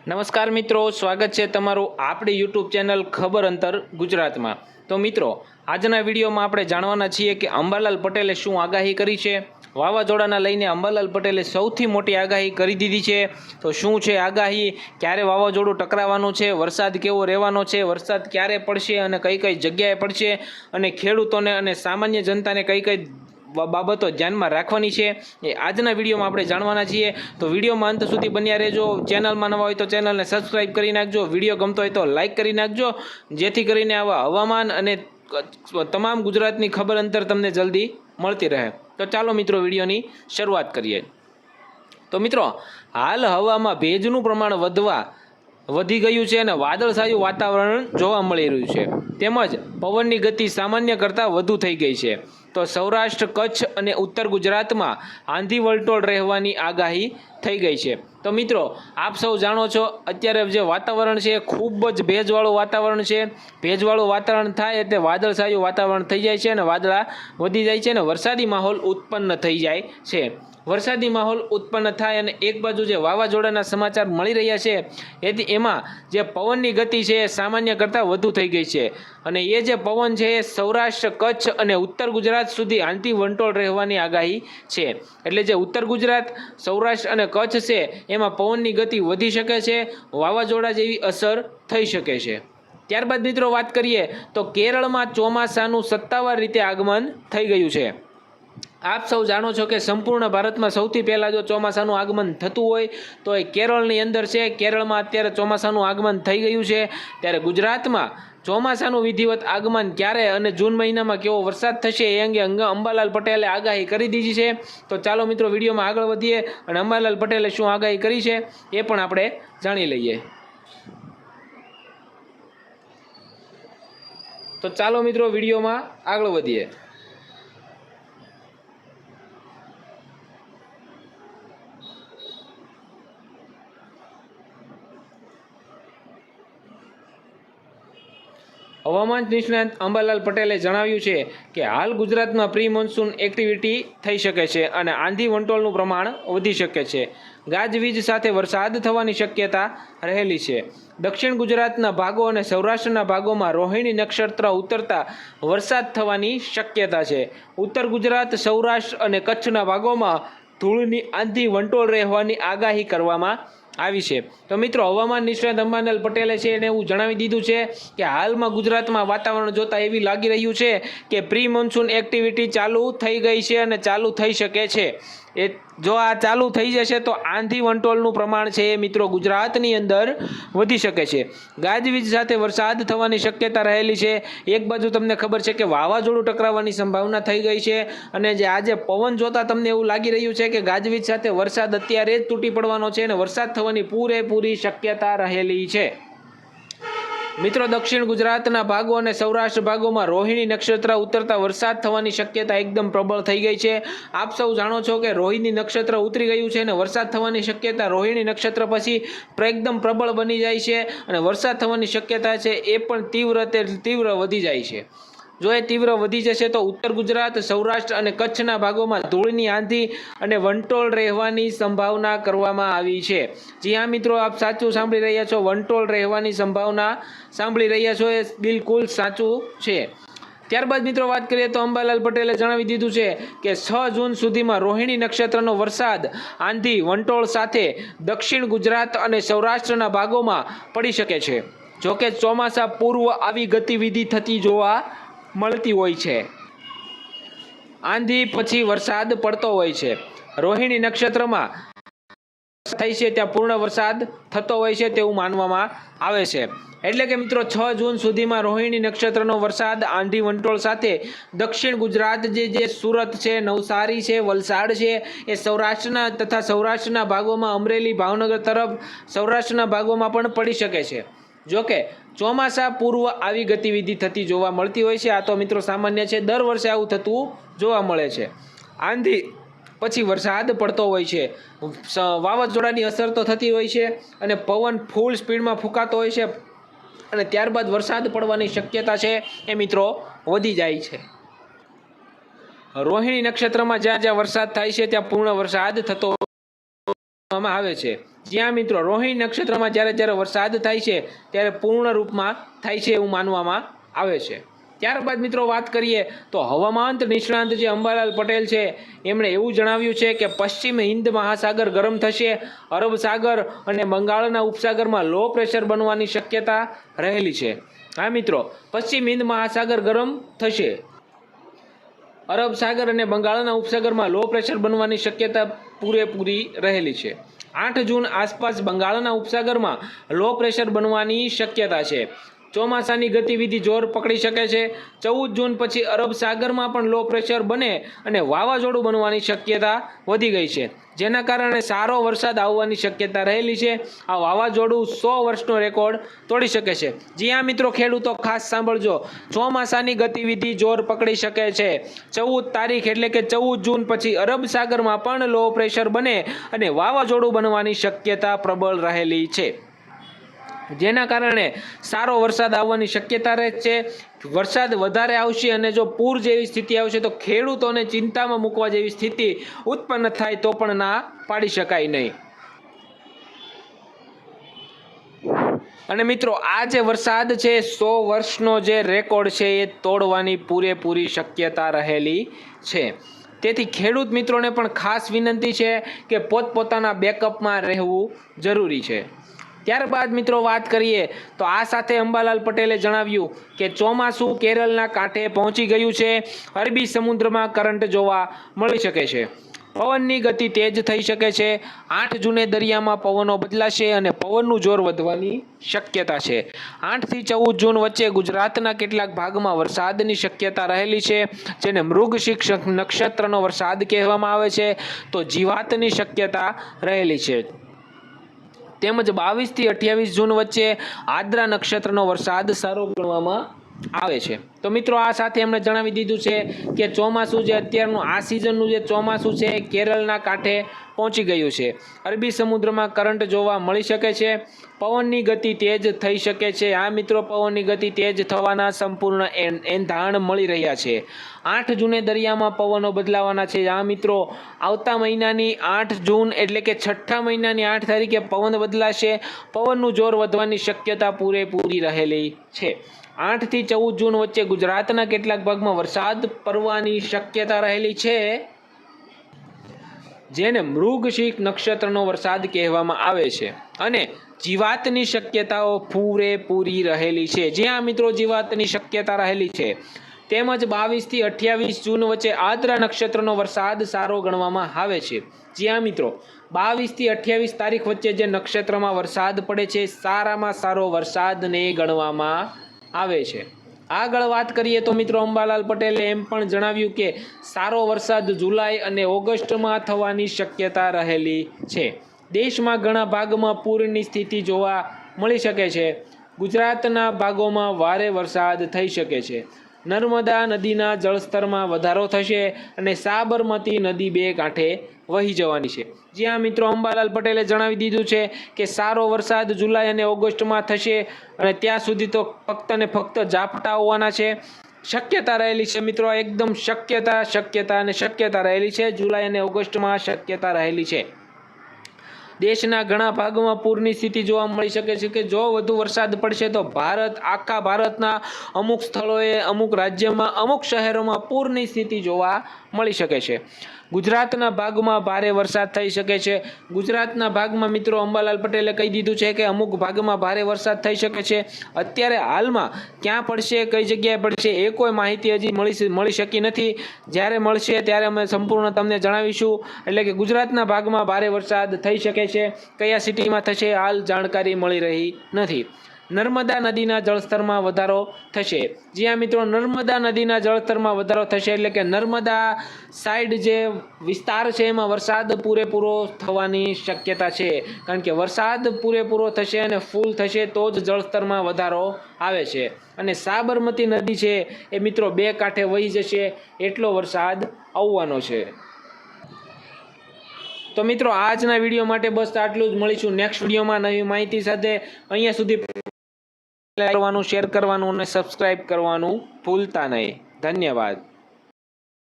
નમસ્કાર મિત્રો, સ્વાગત છે તમારું આપણી યુટ્યુબ ચેનલ ખબર અંતર ગુજરાતમાં। તો મિત્રો, આજના વિડીયોમાં આપણે જાણવાના છીએ કે અંબાલાલ પટેલે શું આગાહી કરી છે। વાવાઝોડાના લઈને અંબાલાલ પટેલે સૌથી મોટી આગાહી કરી દીધી છે। તો શું છે આગાહી, ક્યારે વાવાઝોડું ટકરાવવાનું છે, વરસાદ કેવો રહેવાનો છે, વરસાદ ક્યારે પડશે અને કઈ કઈ જગ્યાએ પડશે, અને ખેડૂતોને અને સામાન્ય જનતાને કઈ કઈ બાબતો ધ્યાનમાં રાખવાની છે એ આજના વિડીયોમાં આપણે જાણવાના છીએ। તો વિડીયોમાં અંત સુધી બન્યા રહેજો। ચેનલમાં નવા હોય તો ચેનલને સબસ્ક્રાઇબ કરી નાખજો, વિડીયો ગમતો હોય તો લાઇક કરી નાખજો, જેથી કરીને આવા હવામાન અને તમામ ગુજરાતની ખબર અંતર તમને જલ્દી મળતી રહે। તો ચાલો મિત્રો, વિડીયોની શરૂઆત કરીએ। તો મિત્રો, હાલ હવામાં ભેજનું પ્રમાણ વધી ગયું છે અને વાદળછાયું વાતાવરણ જોવા મળી રહ્યું છે, તેમજ પવનની ગતિ સામાન્ય કરતાં વધુ થઈ ગઈ છે। તો સૌરાષ્ટ્ર, કચ્છ અને ઉત્તર ગુજરાતમાં આંધી વંટોળ રહેવાની આગાહી થઈ ગઈ છે। તો મિત્રો, આપ સૌ જાણો છો, અત્યારે જે વાતાવરણ છે ખૂબ જ ભેજવાળું વાતાવરણ છે। ભેજવાળું વાતાવરણ થાય એટલે વાદળછાયું વાતાવરણ થઈ જાય છે અને વાદળા વધી જાય છે અને વરસાદી માહોલ ઉત્પન્ન થઈ જાય છે। વરસાદી માહોલ ઉત્પન્ન થાય અને એક બાજુ જે વાવાઝોડાના સમાચાર મળી રહ્યા છે એથી એમાં જે પવનની ગતિ છે એ સામાન્ય કરતાં વધુ થઈ ગઈ છે અને એ જે પવન છે એ સૌરાષ્ટ્ર, કચ્છ અને ઉત્તર ગુજરાત સુધી આંધી વંટોળ રહેવાની આગાહી છે। એટલે જે ઉત્તર ગુજરાત, સૌરાષ્ટ્ર અને કચ્છ છે એમાં પવનની ગતિ વધી શકે છે, વાવાઝોડા જેવી અસર થઈ શકે છે। ત્યારબાદ મિત્રો વાત કરીએ તો કેરળમાં ચોમાસાનું સત્તાવાર રીતે આગમન થઈ ગયું છે। આપ સૌ જાણો છો કે સંપૂર્ણ ભારતમાં સૌથી પહેલાં જો ચોમાસાનું આગમન થતું હોય તો એ કેરળની અંદર છે। કેરળમાં અત્યારે ચોમાસાનું આગમન થઈ ગયું છે, ત્યારે ગુજરાતમાં ચોમાસાનું વિધિવત આગમન ક્યારે અને જૂન મહિનામાં કેવો વરસાદ થશે એ અંગે અંબાલાલ પટેલે આગાહી કરી દીધી છે। તો ચાલો મિત્રો, વિડીયોમાં આગળ વધીએ અને અંબાલાલ પટેલે શું આગાહી કરી છે એ પણ આપણે જાણી લઈએ। તો ચાલો મિત્રો, વિડીયોમાં આગળ વધીએ। હવામાન નિષ્ણાત અંબાલાલ પટેલે જણાવ્યું છે કે હાલ ગુજરાતમાં પ્રી મોન્સૂન એક્ટિવિટી થઈ શકે છે અને આંધી વંટોળનું પ્રમાણ વધી શકે છે। ગાજવીજ સાથે વરસાદ થવાની શક્યતા રહેલી છે। દક્ષિણ ગુજરાતના ભાગો અને સૌરાષ્ટ્રના ભાગોમાં રોહિણી નક્ષત્ર ઉતરતા વરસાદ થવાની શક્યતા છે। ઉત્તર ગુજરાત, સૌરાષ્ટ્ર અને કચ્છના ભાગોમાં ધૂળની આંધી વંટોળ રહેવાની આગાહી કરવામાં આવી છે। તો મિત્રો, હવામાન નિષ્ણાત અંબાલાલ પટેલે છે એને એવું જણાવી દીધું છે કે હાલમાં ગુજરાતમાં વાતાવરણ જોતા એવી લાગી રહ્યું છે કે પ્રી મોન્સૂન એક્ટિવિટી ચાલુ થઈ ગઈ છે અને ચાલુ થઈ શકે છે। એ જો આ ચાલુ થઈ જશે તો આંધી વંટોળનું પ્રમાણ છે એ મિત્રો ગુજરાતની અંદર વધી શકે છે। ગાજવીજ સાથે વરસાદ થવાની શક્યતા રહેલી છે। એક બાજુ તમને ખબર છે કે વાવાઝોડું ટકરાવવાની સંભાવના થઈ ગઈ છે અને જે આજે પવન જોતા તમને એવું લાગી રહ્યું છે કે ગાજવીજ સાથે વરસાદ અત્યારે જ તૂટી પડવાનો છે અને વરસાદ થવાની પૂરેપૂરી શક્યતા રહેલી છે। મિત્રો, દક્ષિણ ગુજરાતના ભાગો અને સૌરાષ્ટ્ર ભાગોમાં રોહિણી નક્ષત્ર ઉતરતા વરસાદ થવાની શક્યતા એકદમ પ્રબળ થઈ ગઈ છે। આપ સૌ જાણો છો કે રોહિણી નક્ષત્ર ઉતરી ગયું છે અને વરસાદ થવાની શક્યતા રોહિણી નક્ષત્ર પછી એકદમ પ્રબળ બની જાય છે અને વરસાદ થવાની શક્યતા છે એ પણ તીવ્ર વધી જાય છે। જો એ તીવ્ર વધી જશે તો ઉત્તર ગુજરાત, સૌરાષ્ટ્ર અને કચ્છના ભાગોમાં ધૂળની આંધી અને વંટોળ રહેવાની સંભાવના કરવામાં આવી છે। જી હા મિત્રો, આપ સાચું સાંભળી રહ્યા છો, વંટોળ રહેવાની સંભાવના સાંભળી રહ્યા છો, એ બિલકુલ સાચું છે। ત્યારબાદ મિત્રો વાત કરીએ તો અંબાલાલ પટેલે જણાવી દીધું છે કે 6 જૂન સુધીમાં રોહિણી નક્ષત્રનો વરસાદ આંધી વંટોળ સાથે દક્ષિણ ગુજરાત અને સૌરાષ્ટ્રના ભાગોમાં પડી શકે છે। જોકે ચોમાસા પૂર્વ આવી ગતિવિધિ થતી જોવા મળતી હોય છે। આંધી પછી વરસાદ પડતો હોય છે। રોહિણી નક્ષત્રમાં થાય છે ત્યાં પૂર્ણ વરસાદ થતો હોય છે તેવું માનવામાં આવે છે। એટલે કે મિત્રો, 6 જૂન સુધીમાં રોહિણી નક્ષત્રનો વરસાદ આંધી વંટોળ સાથે દક્ષિણ ગુજરાત જે સુરત છે, નવસારી છે, વલસાડ છે, એ સૌરાષ્ટ્રના તથા સૌરાષ્ટ્રના ભાગોમાં અમરેલી, ભાવનગર તરફ સૌરાષ્ટ્રના ભાગોમાં પણ પડી શકે છે। જોકે ચોમાસા પૂર્વ આવી ગતિવિધિ થતી જોવા મળતી હોય છે। આ તો મિત્રો સામાન્ય છે, દર વર્ષે આવું થતું જોવા મળે છે। આંધી પછી વરસાદ પડતો હોય છે, વાવાઝોડાની અસર તો થતી હોય છે અને પવન ફૂલ સ્પીડમાં ફૂંકાતો હોય છે અને ત્યારબાદ વરસાદ પડવાની શક્યતા છે એ મિત્રો વધી જાય છે। રોહિણી નક્ષત્રમાં જ્યાં જ્યાં વરસાદ થાય છે ત્યાં પૂર્ણ વરસાદ થતો આવે છે। જ્યાં મિત્રો રોહિણી નક્ષત્રમાં જ્યારે જ્યારે વરસાદ થાય છે ત્યારે પૂર્ણ રૂપમાં થાય છે એવું માનવામાં આવે છે। ત્યારબાદ મિત્રો વાત કરીએ તો હવામાન નિષ્ણાંત જે અંબાલાલ પટેલ છે એમણે એવું જણાવ્યું છે કે પશ્ચિમ હિન્દ મહાસાગર ગરમ થશે, અરબ સાગર અને બંગાળના ઉપસાગરમાં લો પ્રેશર બનવાની શક્યતા રહેલી છે। હા મિત્રો, પશ્ચિમ હિન્દ મહાસાગર ગરમ થશે, અરબ સાગર અને બંગાળના ઉપસાગરમાં લો પ્રેશર બનવાની શક્યતા પૂરેપૂરી રહેલી છે। 8 જૂન આસપાસ બંગાળના ઉપસાગરમાં લો પ્રેશર બનવાની શક્યતા છે। ચોમાસાની ગતિવિધિ જોર પકડી શકે છે। 14 જૂન પછી અરબ સાગરમાં પણ લો પ્રેશર બને અને વાવાઝોડું બનવાની શક્યતા વધી ગઈ છે, જેના કારણે સારો વરસાદ આવવાની શક્યતા રહેલી છે। આ વાવાઝોડું 100 વર્ષનો રેકોર્ડ તોડી શકે છે। જી હા મિત્રો, ખેડૂતો ખાસ સાંભળજો, ચોમાસાની ગતિવિધિ જોર પકડી શકે છે। 14 તારીખ એટલે કે 14 જૂન પછી અરબ સાગરમાં પણ લો પ્રેશર બને અને વાવાઝોડું બનવાની શક્યતા પ્રબળ રહેલી છે, જેના કારણે સારો વરસાદ આવવાની શક્યતા રહે છે। વરસાદ વધારે આવશે અને જો પૂર જેવી સ્થિતિ આવશે તો ખેડૂતોને ચિંતામાં મૂકવા જેવી સ્થિતિ ઉત્પન્ન થાય તો પણ ના પાડી શકાય નહીં। અને મિત્રો, આ જે વરસાદ છે 100 વર્ષનો જે રેકોર્ડ છે એ તોડવાની પૂરેપૂરી શક્યતા રહેલી છે। તેથી ખેડૂત મિત્રોને પણ ખાસ વિનંતી છે કે પોતપોતાના બેકઅપમાં રહેવું જરૂરી છે। ત્યારબાદ મિત્રો વાત કરીએ તો આ સાથે અંબાલાલ પટેલે જણાવ્યું કે ચોમાસું કેરળના કાંઠે પહોંચી ગયું છે। અરબી સમુદ્રમાં કરંટ જોવા મળી શકે છે। પવનની ગતિ તેજ થઈ શકે છે। 8 જૂને દરિયામાં પવનો બદલાશે અને પવનનું જોર વધવાની શક્યતા છે। 8 થી 14 જૂન વચ્ચે ગુજરાતના કેટલાક ભાગમાં વરસાદની શક્યતા રહેલી છે, જેને મૃગશિર નક્ષત્રનો વરસાદ કહેવામાં આવે છે, તો જીવાતની શક્યતા રહેલી છે। તેમજ 22 થી 28 જૂન વચ્ચે આદ્રા નક્ષત્રનો વરસાદ સારો ગણવામાં આવે છે। તો મિત્રો, આ સાથે એમણે જણાવી દીધું છે કે ચોમાસું જે અત્યારનું આ સિઝનનું જે ચોમાસું છે એ કેરળના કાંઠે પહોંચી ગયું છે। અરબી સમુદ્રમાં કરંટ જોવા મળી શકે છે। પવનની ગતિ તેજ થઈ શકે છે। આ મિત્રો, પવનની ગતિ તેજ થવાના સંપૂર્ણ એંધાણ મળી રહ્યા છે। 8 જૂને દરિયામાં પવનો બદલાવાના છે। આ મિત્રો, આવતા મહિનાની 8 જૂન એટલે કે છઠ્ઠા મહિનાની 8 તારીખે પવન બદલાશે। પવનનું જોર વધવાની શક્યતા પૂરેપૂરી રહેલી છે। 8 થી 14 જૂન વચ્ચે ગુજરાતના કેટલાક ભાગમાં વરસાદ પડવાની શક્યતા રહેલી છે, જેને મૃગશિર નક્ષત્રનો વરસાદ કહેવામાં આવે છે, અને જીવાતની શક્યતાઓ પૂરેપૂરી રહેલી છે। જ્યાં મિત્રો જીવાતની શક્યતા રહેલી છે। તેમજ 22 થી 28 જૂન વચ્ચે આદ્રા નક્ષત્રનો વરસાદ સારો ગણવામાં આવે છે। જ્યાં મિત્રો 22 થી 28 તારીખ વચ્ચે જે નક્ષત્રમાં વરસાદ પડે છે સારામાં સારો વરસાદને ગણવામાં આવે છે। આગળ વાત કરીએ તો મિત્રો, અંબાલાલ પટેલે એમ પણ જણાવ્યું કે સારો વરસાદ જુલાઈ અને ઓગસ્ટમાં થવાની શક્યતા રહેલી છે। દેશમાં ઘણા ભાગમાં પૂરની સ્થિતિ જોવા મળી શકે છે। ગુજરાતના ભાગોમાં ભારે વરસાદ થઈ શકે છે। નર્મદા નદીના જળસ્તરમાં વધારો થશે અને સાબરમતી નદી 2 કાંઠે વહી જવાની છે। જ્યાં મિત્રો અંબાલાલ પટેલે જણાવી દીધું છે કે સારો વરસાદ જુલાઈ અને ઓગસ્ટમાં થશે અને ત્યાં સુધી તો ફક્ત ને ફક્ત ઝાપટા હોવાના છે। શક્યતા રહેલી છે મિત્રો, એકદમ શક્યતા રહેલી છે। જુલાઈ અને ઓગસ્ટમાં શક્યતા રહેલી છે। દેશના ઘણા ભાગોમાં પૂરની સ્થિતિ જોવા મળી શકે છે કે જો વધુ વરસાદ પડશે તો આખા ભારતના અમુક સ્થળોએ, અમુક રાજ્યમાં, અમુક શહેરોમાં પૂરની સ્થિતિ જોવા મળી શકે છે। ગુજરાતના ભાગમાં ભારે વરસાદ થઈ શકે છે। ગુજરાતના ભાગમાં મિત્રો અંબાલાલ પટેલે કહી દીધું છે કે અમુક ભાગમાં ભારે વરસાદ થઈ શકે છે। અત્યારે હાલમાં ક્યાં પડશે, કઈ જગ્યાએ પડશે એ કોઈ માહિતી હજી મળી શકી નથી। જ્યારે મળશે ત્યારે અમે સંપૂર્ણ તમને જણાવીશું। એટલે કે ગુજરાતના ભાગમાં ભારે વરસાદ થઈ શકે છે, કયા સિટીમાં થશે હાલ જાણકારી મળી રહી નથી। નર્મદા નદીના જળસ્તરમાં વધારો થશે। જ્યાં મિત્રો નર્મદા નદીના જળસ્તરમાં વધારો થશે એટલે કે નર્મદા સાઈડ જે વિસ્તાર છે એમાં વરસાદ પૂરેપૂરો થવાની શક્યતા છે, કારણ કે વરસાદ પૂરેપૂરો થશે અને ફૂલ થશે તો જ જળસ્તરમાં વધારો આવે છે। અને સાબરમતી નદી છે એ મિત્રો 2 કાંઠે વહી જશે એટલો વરસાદ આવવાનો છે। તો મિત્રો, આજના વિડીયો માટે બસ આટલું જ। મળીશું નેક્સ્ટ વિડીયોમાં નવી માહિતી સાથે। અહીંયા સુધી લાઈક કરવાનું, શેર કરવાનું અને સબસ્ક્રાઇબ કરવાનું ભૂલતા નહીં। ધન્યવાદ।